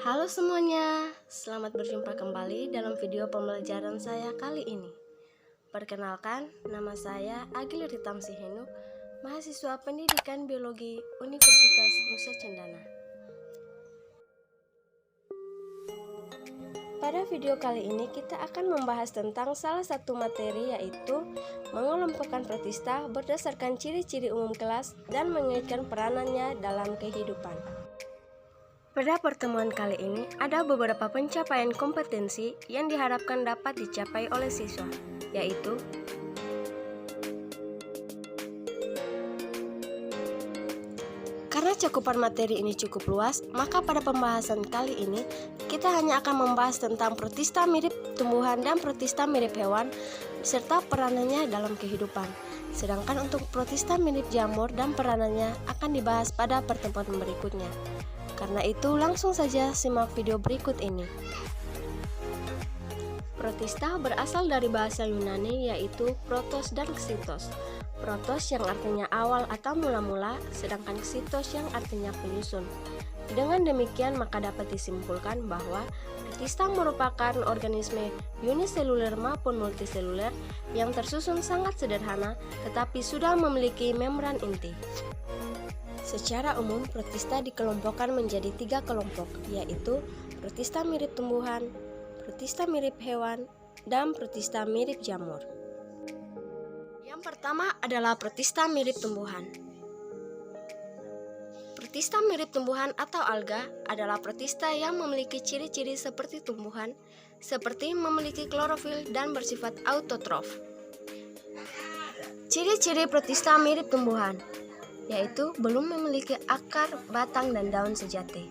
Halo semuanya, selamat berjumpa kembali dalam video pembelajaran saya kali ini. Perkenalkan, nama saya Agil Ritamsi Henu, mahasiswa pendidikan biologi Universitas Nusa Cendana. Pada video kali ini kita akan membahas tentang salah satu materi, yaitu mengelompokkan protista berdasarkan ciri-ciri umum kelas dan mengaitkan peranannya dalam kehidupan. Pada pertemuan kali ini, ada beberapa pencapaian kompetensi yang diharapkan dapat dicapai oleh siswa, yaitu karena cakupan materi ini cukup luas, maka pada pembahasan kali ini kita hanya akan membahas tentang protista mirip tumbuhan dan protista mirip hewan serta peranannya dalam kehidupan. Sedangkan untuk protista mirip jamur dan peranannya akan dibahas pada pertemuan berikutnya. Karena itu langsung saja simak video berikut ini. Protista berasal dari bahasa Yunani, yaitu protos dan ksitos. Protos yang artinya awal atau mula-mula, sedangkan ksitos yang artinya penyusun. Dengan demikian maka dapat disimpulkan bahwa protista merupakan organisme uniseluler maupun multiseluler yang tersusun sangat sederhana tetapi sudah memiliki membran inti. Secara umum, protista dikelompokkan menjadi 3 kelompok, yaitu protista mirip tumbuhan, protista mirip hewan, dan protista mirip jamur. Yang pertama adalah protista mirip tumbuhan. Protista mirip tumbuhan atau alga adalah protista yang memiliki ciri-ciri seperti tumbuhan, seperti memiliki klorofil dan bersifat autotrof. Ciri-ciri protista mirip tumbuhan yaitu belum memiliki akar, batang, dan daun sejati.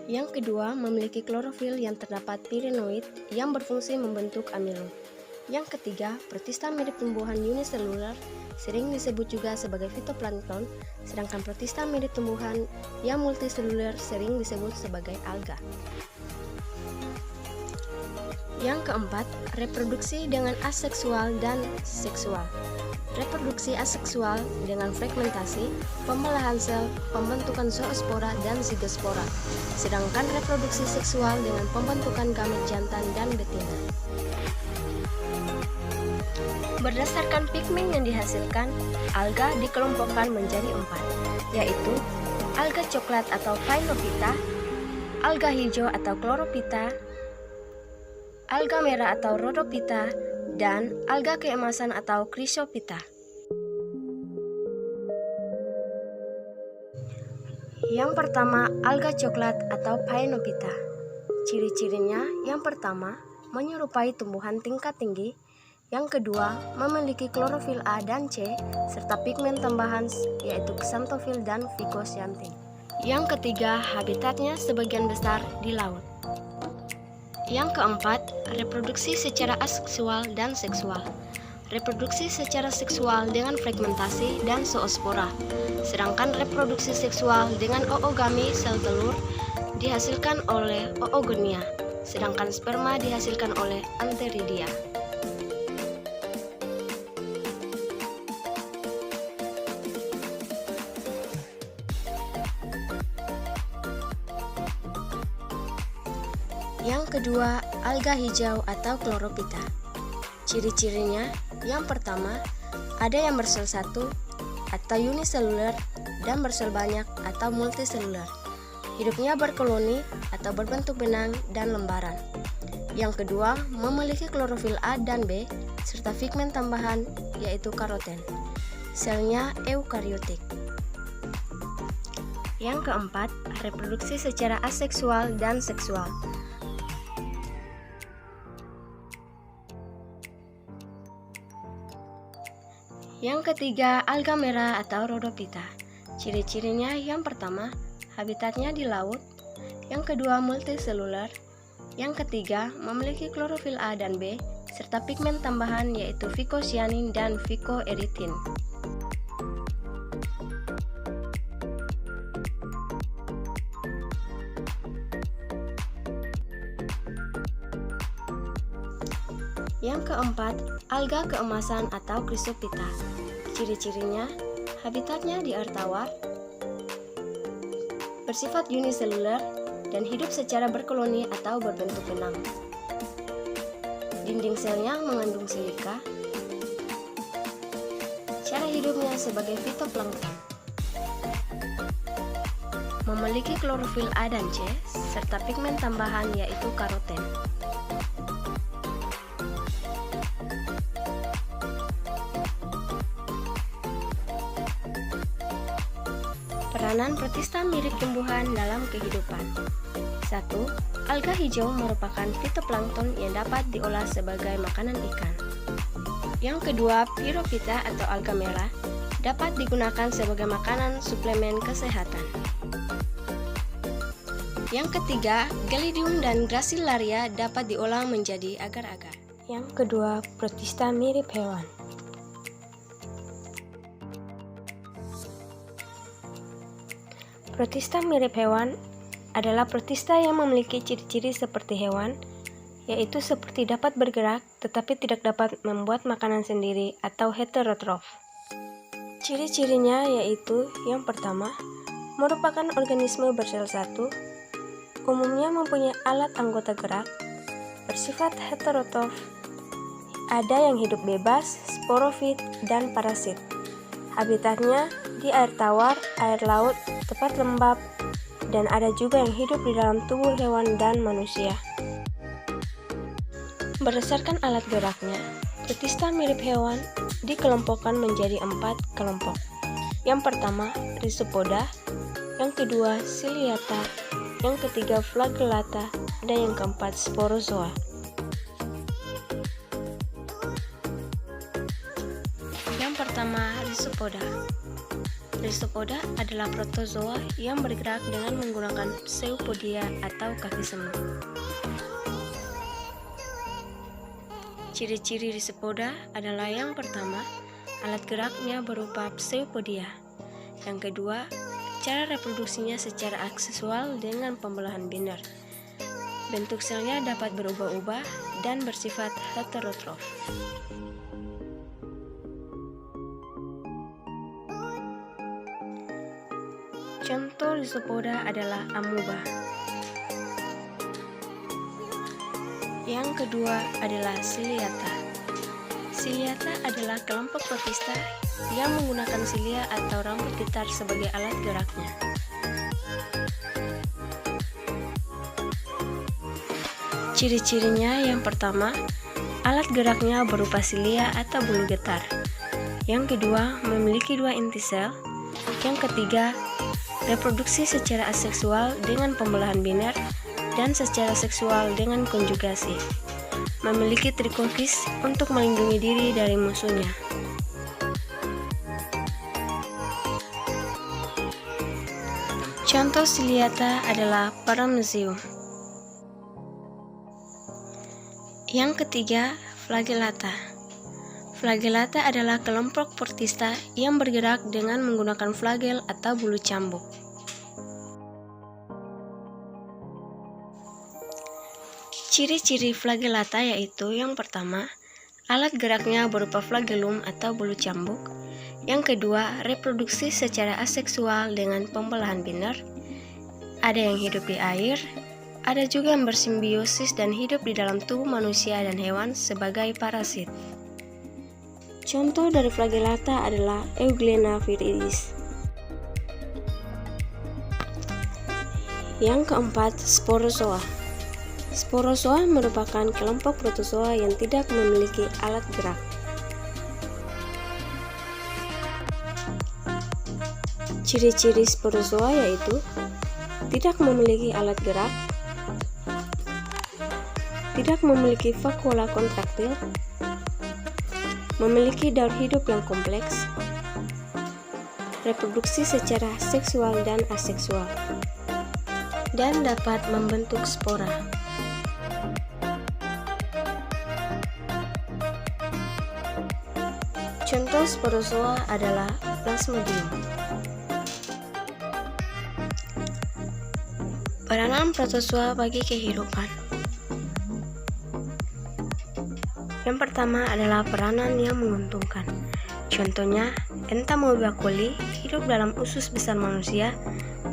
Yang kedua, memiliki klorofil yang terdapat pirenoid yang berfungsi membentuk amilo. Yang ketiga, protista mirip tumbuhan uniseluler sering disebut juga sebagai fitoplankton, sedangkan protista mirip tumbuhan yang multiseluler sering disebut sebagai alga. Yang keempat, reproduksi dengan aseksual dan seksual. Reproduksi aseksual dengan fragmentasi, pembelahan sel, pembentukan zoospora dan zigospora. Sedangkan reproduksi seksual dengan pembentukan gamet jantan dan betina. Berdasarkan pigmen yang dihasilkan, alga dikelompokkan menjadi 4, yaitu alga coklat atau Phainophyta, alga hijau atau Chlorophyta, alga merah atau Rhodophyta, dan alga keemasan atau Chrysophyta. Yang pertama, alga coklat atau Phainophyta. Ciri-cirinya, yang pertama, menyerupai tumbuhan tingkat tinggi. Yang kedua, memiliki klorofil A dan C serta pigmen tambahan yaitu xanthophyll dan phycocyanin. Yang ketiga, habitatnya sebagian besar di laut. Yang keempat, reproduksi secara aseksual dan seksual. Reproduksi secara seksual dengan fragmentasi dan zoospora. Sedangkan reproduksi seksual dengan oogami sel telur dihasilkan oleh oogonia, sedangkan sperma dihasilkan oleh antheridia. Yang kedua, alga hijau atau Chlorophyta. Ciri-cirinya, yang pertama, ada yang bersel satu atau uniseluler dan bersel banyak atau multiseluler. Hidupnya berkoloni atau berbentuk benang dan lembaran. Yang kedua, memiliki klorofil A dan B serta pigmen tambahan yaitu karoten. Selnya eukariotik. Yang keempat, reproduksi secara aseksual dan seksual. Yang ketiga, alga merah atau Rhodophyta. Ciri-cirinya, yang pertama, habitatnya di laut. Yang kedua, multiseluler. Yang ketiga, memiliki klorofil A dan B serta pigmen tambahan yaitu phycocyanin dan phycoerythrin. Yang keempat, alga keemasan atau Chrysophyta. Ciri-cirinya, habitatnya di air tawar, bersifat uniseluler dan hidup secara berkoloni atau berbentuk benang. Dinding selnya mengandung silika. Cara hidupnya sebagai fitoplankton. Memiliki klorofil A dan C, serta pigmen tambahan yaitu karoten. Peranan protista mirip tumbuhan dalam kehidupan. 1. Alga hijau merupakan fitoplankton yang dapat diolah sebagai makanan ikan. Yang kedua, Pyrophyta atau alga merah dapat digunakan sebagai makanan suplemen kesehatan. Yang ketiga, Gelidium dan Gracilaria dapat diolah menjadi agar-agar. Yang kedua, protista mirip hewan. Protista mirip hewan adalah protista yang memiliki ciri-ciri seperti hewan, yaitu seperti dapat bergerak tetapi tidak dapat membuat makanan sendiri atau heterotrof. Ciri-cirinya yaitu yang pertama, merupakan organisme bersel satu, umumnya mempunyai alat anggota gerak, bersifat heterotrof, ada yang hidup bebas, sporofit, dan parasit. Habitatnya di air tawar, air laut, tempat lembab, dan ada juga yang hidup di dalam tubuh hewan dan manusia. Berdasarkan alat geraknya, protista mirip hewan dikelompokkan menjadi 4 kelompok. Yang pertama, Rhizopoda, yang kedua, Ciliata, yang ketiga, Flagellata, dan yang keempat, Sporozoa. Yang pertama, Rhizopoda. Rhizopoda adalah protozoa yang bergerak dengan menggunakan pseudopodia atau kaki semut. Ciri-ciri Rhizopoda adalah yang pertama, alat geraknya berupa pseudopodia. Yang kedua, cara reproduksinya secara aksesual dengan pembelahan binar. Bentuk selnya dapat berubah-ubah dan bersifat heterotrof. Contoh Rhizopoda adalah amuba. Yang kedua adalah Ciliata. Ciliata adalah kelompok protista yang menggunakan silia atau rambut getar sebagai alat geraknya. Ciri-cirinya yang pertama, alat geraknya berupa silia atau bulu getar. Yang kedua, memiliki 2 inti sel. Yang ketiga, reproduksi secara aseksual dengan pembelahan binar dan secara seksual dengan konjugasi. Memiliki trikokis untuk melindungi diri dari musuhnya. Contoh Ciliata adalah Paramecium. Yang ketiga, Flagellata. Flagellata adalah kelompok protista yang bergerak dengan menggunakan flagel atau bulu cambuk. Ciri-ciri Flagellata yaitu yang pertama, alat geraknya berupa flagellum atau bulu cambuk. Yang kedua, reproduksi secara aseksual dengan pembelahan binar. Ada yang hidup di air, ada juga yang bersimbiosis dan hidup di dalam tubuh manusia dan hewan sebagai parasit. Contoh dari Flagellata adalah Euglena viridis. Yang keempat, Sporozoa. Sporozoa merupakan kelompok protozoa yang tidak memiliki alat gerak. Ciri-ciri Sporozoa yaitu tidak memiliki alat gerak, tidak memiliki vakuola kontraktil, memiliki daur hidup yang kompleks, reproduksi secara seksual dan aseksual, dan dapat membentuk spora. Contoh Sporozoa adalah Plasmodium. Peranan protozoa bagi kehidupan. Yang pertama adalah peranan yang menguntungkan. Contohnya, Entamoeba coli hidup dalam usus besar manusia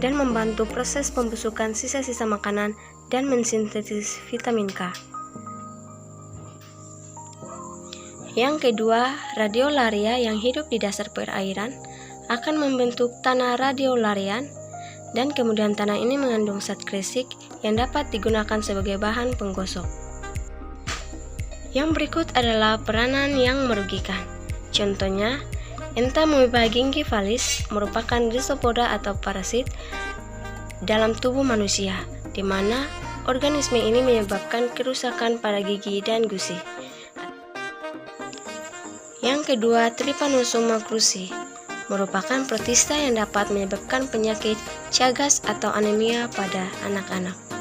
dan membantu proses pembusukan sisa-sisa makanan dan mensintesis vitamin K. Yang kedua, radiolaria yang hidup di dasar perairan akan membentuk tanah radiolarian, dan kemudian tanah ini mengandung zat kresik yang dapat digunakan sebagai bahan penggosok. Yang berikut adalah peranan yang merugikan. Contohnya, Entamoeba gingivalis merupakan rizopoda atau parasit dalam tubuh manusia, di mana organisme ini menyebabkan kerusakan pada gigi dan gusi. Yang kedua, Trypanosoma cruzi merupakan protista yang dapat menyebabkan penyakit Chagas atau anemia pada anak-anak.